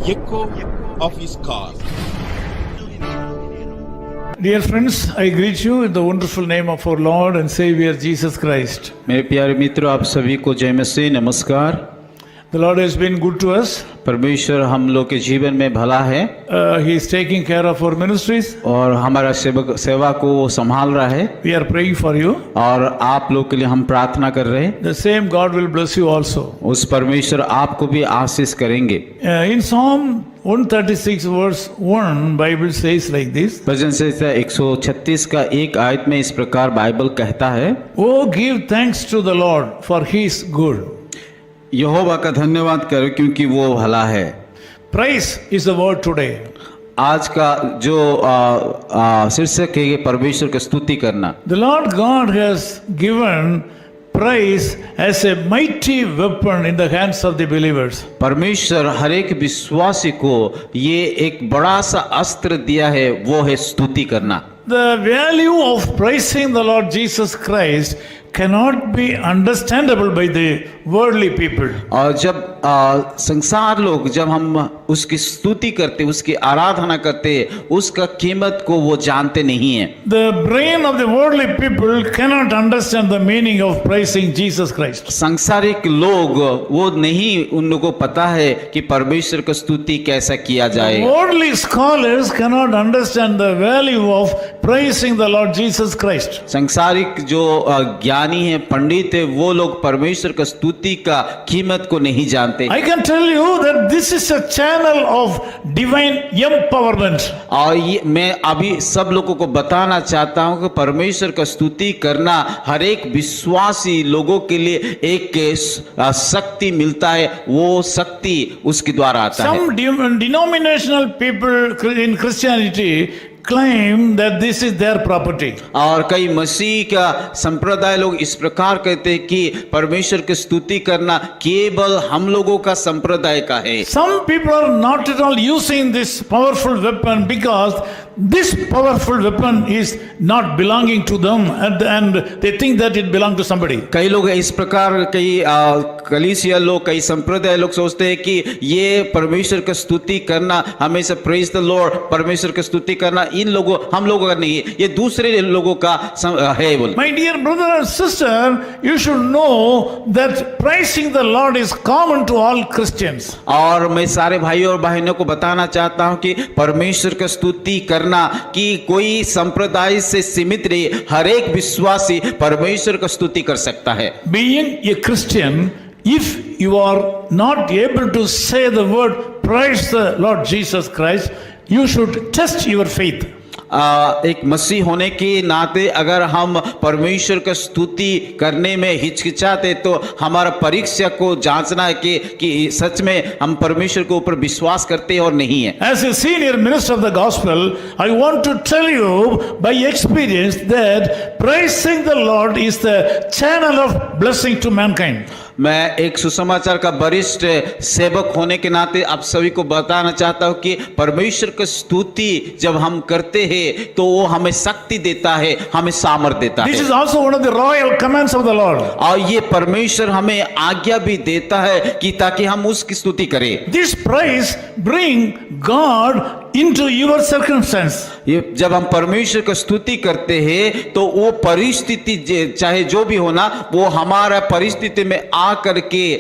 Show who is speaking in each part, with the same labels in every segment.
Speaker 1: echo of his call.
Speaker 2: Dear friends, I greet you in the wonderful name of our Lord and Savior Jesus Christ.
Speaker 3: मेरे प्यारे मित्रों, आप सभी को जय मसीह नमस्कार।
Speaker 2: The Lord has been good to us.
Speaker 3: परमेश्वर हम लोग के जीवन में भला है
Speaker 2: He is taking care of our ministries.
Speaker 3: और हमारा सेवा को वो संभाल रहा है
Speaker 2: We are praying for you.
Speaker 3: और आप लोग के लिए हम प्रार्थना कर रहे हैं।
Speaker 2: The same God will bless you also.
Speaker 3: उस परमेश्वर आपको भी आशीष करेंगे।
Speaker 2: In Psalm 136 verse 1, Bible says like this.
Speaker 3: भजन संहिता 136 का एक आयत में इस प्रकार बाइबल कहता है,
Speaker 2: Oh, give thanks to the Lord for He is good.
Speaker 3: यहोवा का धन्यवाद करो क्योंकि वो भला है।
Speaker 2: Praise is the word today.
Speaker 3: आज का जो शीर्षक है परमेश्वर की स्तुति करना।
Speaker 2: The Lord God has given praise as a mighty weapon in the hands of the believers.
Speaker 3: परमेश्वर हर एक विश्वासी को ये एक बड़ा सा अस्त्र दिया है, वो है स्तुति करना।
Speaker 2: The value of praising the Lord Jesus Christ cannot be understandable by the worldly people.
Speaker 3: और जब संसार लोग जब हम उसकी स्तुति करते, उसकी आराधना करते, उसका कीमत को वो जानते नहीं है।
Speaker 2: The brain of the worldly people cannot understand the meaning of praising Jesus Christ.
Speaker 3: सांसारिक लोग वो नहीं, उन लोगों को पता है कि परमेश्वर की स्तुति कैसा किया जाए।
Speaker 2: Worldly scholars cannot understand the value of praising the Lord Jesus Christ.
Speaker 3: सांसारिक जो ज्ञानी है, पंडित है, वो लोग परमेश्वर की स्तुति का कीमत को नहीं जानते।
Speaker 2: I can tell you that this is a channel of divine empowerment.
Speaker 3: और ये मैं अभी सब लोगों को बताना चाहता हूं कि परमेश्वर का स्तुति करना हर एक विश्वासी लोगों के लिए एक शक्ति मिलता है, वो शक्ति उसके द्वारा आता है।
Speaker 2: Some denominational people in Christianity claim that this is their property.
Speaker 3: और कई मसीह का संप्रदाय लोग इस प्रकार कहते हैं कि परमेश्वर की स्तुति करना केवल हम लोगों का संप्रदाय का है।
Speaker 2: Some people are not at all using this powerful weapon because this powerful weapon is not belonging to them and they think that it belongs to somebody.
Speaker 3: कई लोग इस प्रकार, कई कलीसिया लोग, कई संप्रदाय लोग सोचते हैं कि ये परमेश्वर की स्तुति करना, हमेशा प्रेज द लॉर्ड, परमेश्वर की स्तुति करना इन लोगों, हम लोगों का नहीं है, ये दूसरे लोगों का है। बोल
Speaker 2: My dear brother and sister, you should know that praising the Lord is common to all Christians.
Speaker 3: और मैं सारे भाइयों और बहनों को बताना चाहता हूं कि परमेश्वर की स्तुति करना कि कोई संप्रदाय से सीमित नहीं, हर एक विश्वासी परमेश्वर की स्तुति कर सकता है।
Speaker 2: Being a Christian, if you are not able to say the word praise the Lord Jesus Christ, you should test your faith.
Speaker 3: एक मसीह होने के नाते अगर हम परमेश्वर की स्तुति करने में हिचकिचाते तो हमारा परीक्षा को जांचना है कि सच में हम परमेश्वर के ऊपर विश्वास करते हैं और नहीं है।
Speaker 2: As a senior minister of the gospel, I want to tell you by experience that praising the Lord is the channel of blessing to mankind.
Speaker 3: मैं एक सुसमाचार का वरिष्ठ सेवक होने के नाते आप सभी को बताना चाहता हूं कि परमेश्वर की स्तुति जब हम करते हैं तो वो हमें शक्ति देता है, हमें सामर्थ्य देता है।
Speaker 2: This is also one of the royal commands of the Lord.
Speaker 3: और ये परमेश्वर हमें आज्ञा भी देता है कि ताकि हम उसकी स्तुति करें।
Speaker 2: This praise bring God into your circumstance.
Speaker 3: ये जब हम परमेश्वर की स्तुति करते हैं तो वो परिस्थिति चाहे जो भी होना, वो हमारा परिस्थिति में आ करके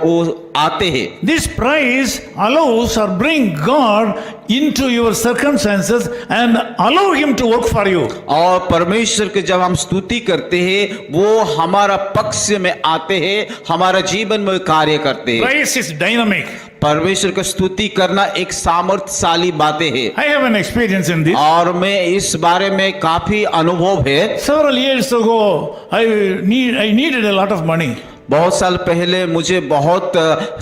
Speaker 3: वो आते हैं।
Speaker 2: This praise allows or bring God into your circumstances and allow Him to work for you.
Speaker 3: और परमेश्वर के जब हम स्तुति करते हैं वो हमारा पक्ष में आते हैं, हमारा जीवन में कार्य करते हैं।
Speaker 2: Praise is dynamic.
Speaker 3: परमेश्वर की स्तुति करना एक सामर्थ्यशाली बातें है।
Speaker 2: I have an experience in this.
Speaker 3: और मैं इस बारे में काफी अनुभव है।
Speaker 2: Several years ago, I needed a lot of money.
Speaker 3: बहुत साल पहले मुझे बहुत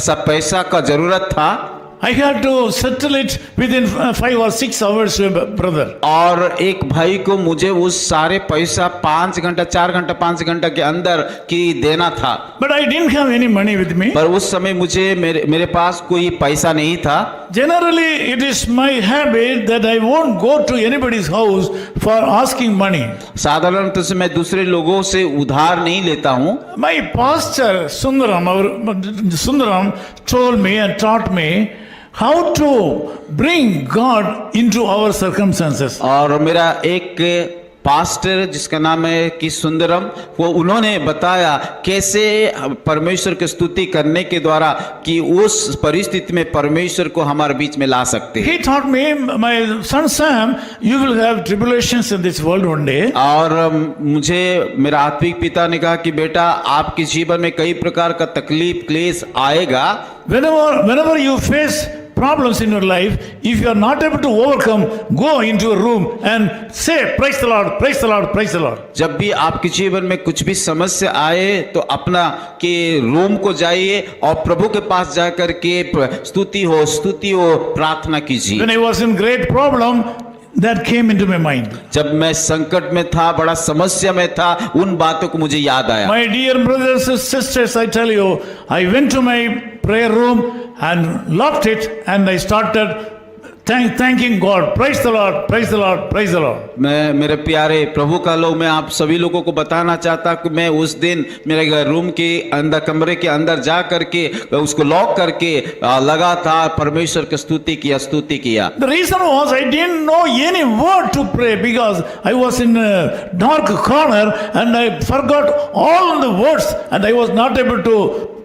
Speaker 3: सा पैसा का जरूरत था।
Speaker 2: I had to settle it within 5 or 6 hours, brother.
Speaker 3: और एक भाई को मुझे उस सारे पैसा 5 घंटा 4 घंटा 5 घंटा के अंदर की देना था।
Speaker 2: But I didn't have any money with me.
Speaker 3: पर उस समय मुझे मेरे पास कोई पैसा नहीं था।
Speaker 2: Generally, it is my habit that I won't go to anybody's house for asking money.
Speaker 3: साधारणतः से मैं दूसरे लोगों से उधार नहीं लेता हूँ।
Speaker 2: My pastor Sundaram told me and taught me how to bring God into our circumstances.
Speaker 3: और मेरा एक पास्टर जिसका नाम है कि सुंदरम, वो उन्होंने बताया कैसे परमेश्वर की स्तुति करने के द्वारा कि उस परिस्थिति में परमेश्वर को हमारे बीच में ला सकते हैं।
Speaker 2: He taught me, my son Sam, you will have tribulations in this world one day.
Speaker 3: और मुझे मेरा आत्मिक पिता ने कहा कि बेटा आपके जीवन में कई प्रकार का तकलीफ क्लेश आएगा।
Speaker 2: Whenever you face problems in your life, if you are not able to overcome, go into a room and say, praise the Lord, praise the Lord, praise the Lord.
Speaker 3: जब भी आपके जीवन में कुछ भी समस्या आए तो अपना के रूम को जाइए और प्रभु के पास जाकर के स्तुति हो प्रार्थना कीजिए।
Speaker 2: When I was in great problem, that came into my mind.
Speaker 3: जब मैं संकट में था, बड़ा समस्या में था, उन बातों को मुझे याद आया।
Speaker 2: My dear brothers and sisters, I tell you, I went to my prayer room and locked it and I started thanking God. Praise the Lord, praise the Lord, praise the Lord.
Speaker 3: मैं मेरे प्यारे प्रभु का लोग, मैं आप सभी लोगों को बताना चाहता कि मैं उस दिन मेरे रूम के अंदर, कमरे के अंदर जा करके उसको लॉक करके लगातार परमेश्वर की स्तुति किया।
Speaker 2: The reason was I didn't know any word to pray because I was in a dark corner and I forgot all the words and I was not able to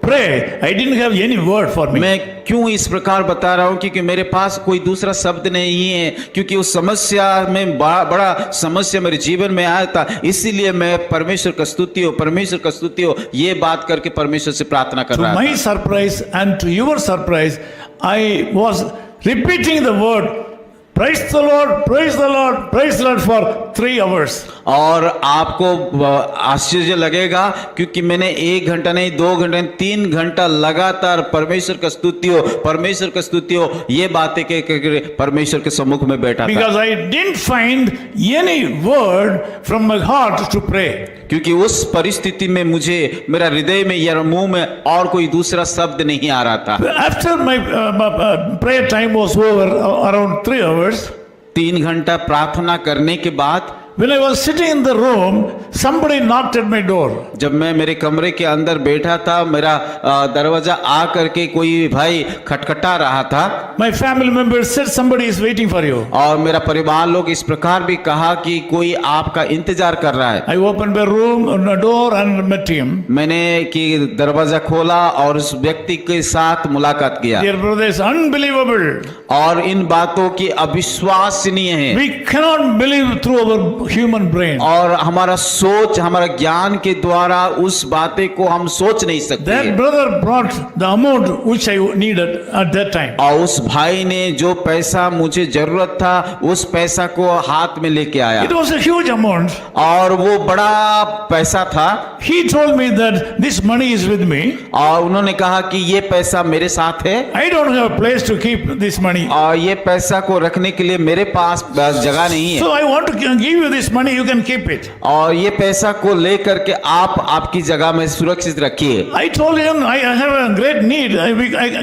Speaker 2: pray. I didn't have any word for me.
Speaker 3: मैं क्यों इस प्रकार बता रहा हूँ क्योंकि मेरे पास कोई दूसरा शब्द नहीं है, क्योंकि उस समस्या में बड़ा समस्या मेरे जीवन में आया था, इसीलिए मैं परमेश्वर का स्तुति हो ये बात करके परमेश्वर से प्रार्थना कर रहा था।
Speaker 2: To my surprise and to your surprise, I was repeating the word praise the Lord, praise the Lord, praise the Lord for 3 hours.
Speaker 3: और आपको आश्चर्य लगेगा क्योंकि मैंने 1 घंटा नहीं, 2 घंटे नहीं, 3 घंटा लगातार परमेश्वर का स्तुति हो ये बातें के परमेश्वर के सम्मुख में बैठा था।
Speaker 2: Because I didn't find any word from my heart to pray.
Speaker 3: क्योंकि उस परिस्थिति में मुझे मेरा हृदय में या मुंह में और कोई दूसरा शब्द नहीं आ रहा था।
Speaker 2: After my prayer time was over, around 3 hours,
Speaker 3: 3 घंटा प्रार्थना करने के बाद
Speaker 2: when I was sitting in the room, somebody knocked at my door.
Speaker 3: जब मैं मेरे कमरे के अंदर बैठा था, मेरा दरवाजा आ करके कोई भाई खटखटा रहा था।
Speaker 2: My family members said somebody is waiting for you.
Speaker 3: और मेरा परिवार लोग इस प्रकार भी कहा कि कोई आपका इंतजार कर रहा है।
Speaker 2: I opened my room, door and met him.
Speaker 3: मैंने कि दरवाजा खोला और उस व्यक्ति के साथ मुलाकात किया।
Speaker 2: Dear brothers, unbelievable.
Speaker 3: और इन बातों की अविश्वसनीय है।
Speaker 2: We cannot believe through our human brain.
Speaker 3: और हमारा सोच, हमारा ज्ञान के द्वारा उस बातें को हम सोच नहीं सकते।
Speaker 2: That brother brought the amount which I needed at that time.
Speaker 3: और उस भाई ने जो पैसा मुझे जरूरत था उस पैसा को हाथ में लेके आया।
Speaker 2: It was a huge amount.
Speaker 3: और वो बड़ा पैसा था।
Speaker 2: He told me that this money is with me.
Speaker 3: और उन्होंने कहा कि ये पैसा मेरे साथ है।
Speaker 2: I don't have a place to keep this money.
Speaker 3: और ये पैसा को रखने के लिए मेरे पास जगह नहीं है।
Speaker 2: So I want to give you this money, you can keep it.
Speaker 3: और ये पैसा को लेकर के आप आपकी जगह में सुरक्षित रखिए।
Speaker 2: I told him I have a great need.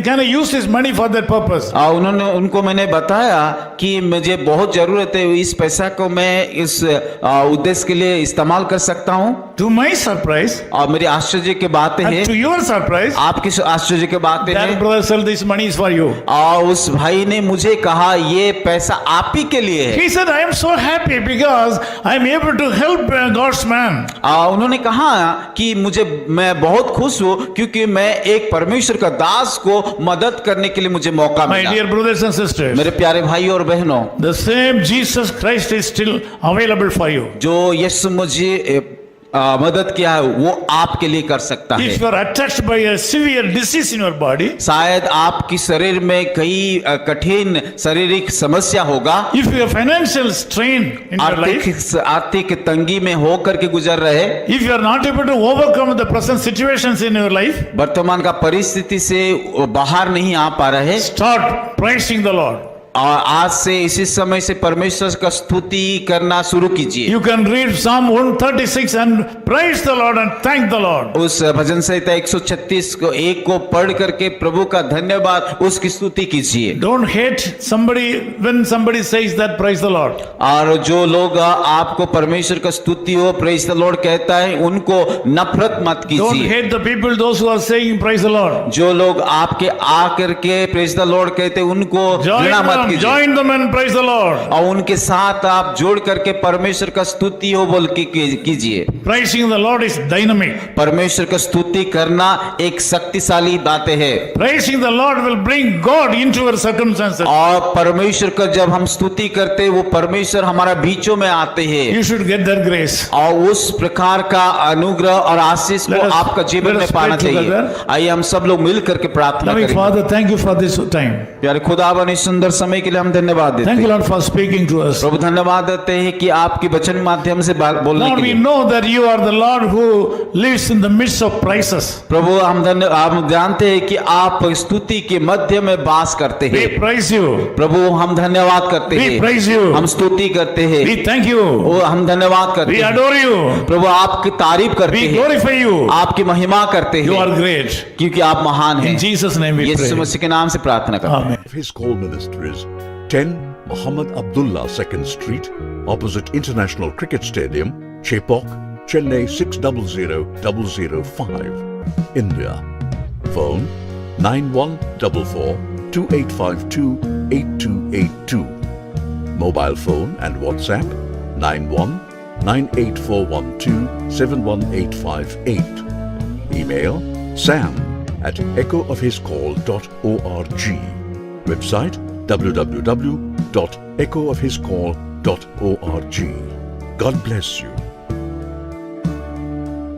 Speaker 2: Can I use this money for that purpose?
Speaker 3: और उनको मैंने बताया कि मुझे बहुत जरूरत है, इस पैसा को मैं इस उद्देश्य के लिए इस्तेमाल कर सकता हूँ।
Speaker 2: To my surprise,
Speaker 3: और मेरी आश्चर्य की बात है,
Speaker 2: and to your surprise,
Speaker 3: आपकी आश्चर्य की बात
Speaker 2: that
Speaker 3: है,
Speaker 2: brother said this money is for you.
Speaker 3: और उस भाई ने मुझे कहा ये पैसा आप ही के लिए है।
Speaker 2: He said, I am so happy because I am able to help God's man.
Speaker 3: उन्होंने कहा कि मैं बहुत खुश हूँ क्योंकि मैं एक परमेश्वर का दास को मदद करने के लिए मुझे मौका
Speaker 2: My
Speaker 3: मिला।
Speaker 2: dear brothers and sisters,
Speaker 3: मेरे प्यारे भाई और बहनों,
Speaker 2: the same Jesus Christ is still available for you.
Speaker 3: जो यीशु मुझे मदद किया है वो आपके लिए कर सकता है।
Speaker 2: If you are attacked by a severe disease in your body,
Speaker 3: शायद आपकी शरीर में कई कठिन शारीरिक समस्या होगा।
Speaker 2: if you have financial strain in your life,
Speaker 3: आर्थिक तंगी में होकर के गुजर रहे,
Speaker 2: if you are not able to overcome the present situations in your life,
Speaker 3: वर्तमान का परिस्थिति से बाहर नहीं आ पा रहे,
Speaker 2: start praising the Lord.
Speaker 3: और आज से इसी समय से परमेश्वर का स्तुति करना शुरू कीजिए।
Speaker 2: You can read Psalm 136 and praise the Lord and thank the Lord.
Speaker 3: उस भजन संहिता 136 को एक को पढ़ करके प्रभु का धन्यवाद उसकी स्तुति कीजिए।
Speaker 2: Don't hate somebody when somebody says that praise the Lord.
Speaker 3: और जो लोग आपको परमेश्वर का स्तुति हो प्रेज द लॉर्ड कहता है उनको नफरत मत
Speaker 2: Don't
Speaker 3: कीजिए।
Speaker 2: hate the people, those who are saying praise the Lord.
Speaker 3: जो लोग आपके आ करके प्रेज द लॉर्ड कहते हैं उनको घृणा मत कीजिए
Speaker 2: Join them and praise the Lord.
Speaker 3: और उनके साथ आप जोड़ करके परमेश्वर का स्तुति हो बोल के कीजिए।
Speaker 2: Praising the Lord is dynamic.
Speaker 3: परमेश्वर का स्तुति करना एक शक्तिशाली बातें है
Speaker 2: Praising the Lord will bring God into our circumstances.
Speaker 3: और परमेश्वर का जब हम स्तुति करते हैं वो परमेश्वर हमारा बीचों में आते हैं
Speaker 2: You should get that grace.
Speaker 3: और उस प्रकार का अनुग्रह और आशीष को
Speaker 2: Let us-
Speaker 3: आपका जीवन
Speaker 2: let
Speaker 3: में
Speaker 2: us
Speaker 3: पाना
Speaker 2: pray
Speaker 3: चाहिए।
Speaker 2: together.
Speaker 3: आइए हम सब लोग मिल करके प्रार्थना
Speaker 2: Loving
Speaker 3: करें।
Speaker 2: Father, thank you for this time.
Speaker 3: प्यारे खुदावन इस सुंदर समय के लिए हम धन्यवाद देते
Speaker 2: Thank you,
Speaker 3: हैं।
Speaker 2: Lord, for speaking to us.
Speaker 3: प्रभु धन्यवाद देते हैं कि आपके वचन माध्यम से बोलने
Speaker 2: Lord,
Speaker 3: के
Speaker 2: we
Speaker 3: लिए।
Speaker 2: know that you are the Lord who lives in the midst of praises.
Speaker 3: प्रभु हम जानते हैं कि आप स्तुति के मध्य में वास करते
Speaker 2: We
Speaker 3: हैं।
Speaker 2: praise you.
Speaker 3: प्रभु हम धन्यवाद करते
Speaker 2: We
Speaker 3: हैं,
Speaker 2: praise you.
Speaker 3: हम स्तुति करते हैं,
Speaker 2: We thank you.
Speaker 3: वो हम धन्यवाद करते
Speaker 2: We
Speaker 3: हैं।
Speaker 2: adore you.
Speaker 3: प्रभु आपकी तारीफ करते
Speaker 2: We
Speaker 3: हैं,
Speaker 2: glorify you.
Speaker 3: आपकी महिमा करते
Speaker 2: You are
Speaker 3: हैं
Speaker 2: great.
Speaker 3: क्योंकि आप महान हैं।
Speaker 2: In Jesus' name we
Speaker 3: Yeshu
Speaker 2: pray.
Speaker 3: मसीह के नाम से प्रार्थना करते हैं।
Speaker 2: Amen.
Speaker 1: His call ministries 10 Muhammad Abdullah 2nd Street, opposite International Cricket Stadium, Chepauk, Chennai 600005, India. Phone 9144 2852 8282. Mobile phone and WhatsApp 91 98412 71858. Email sam@echoofhiscall.org. Website www.echoofhiscall.org. God bless you.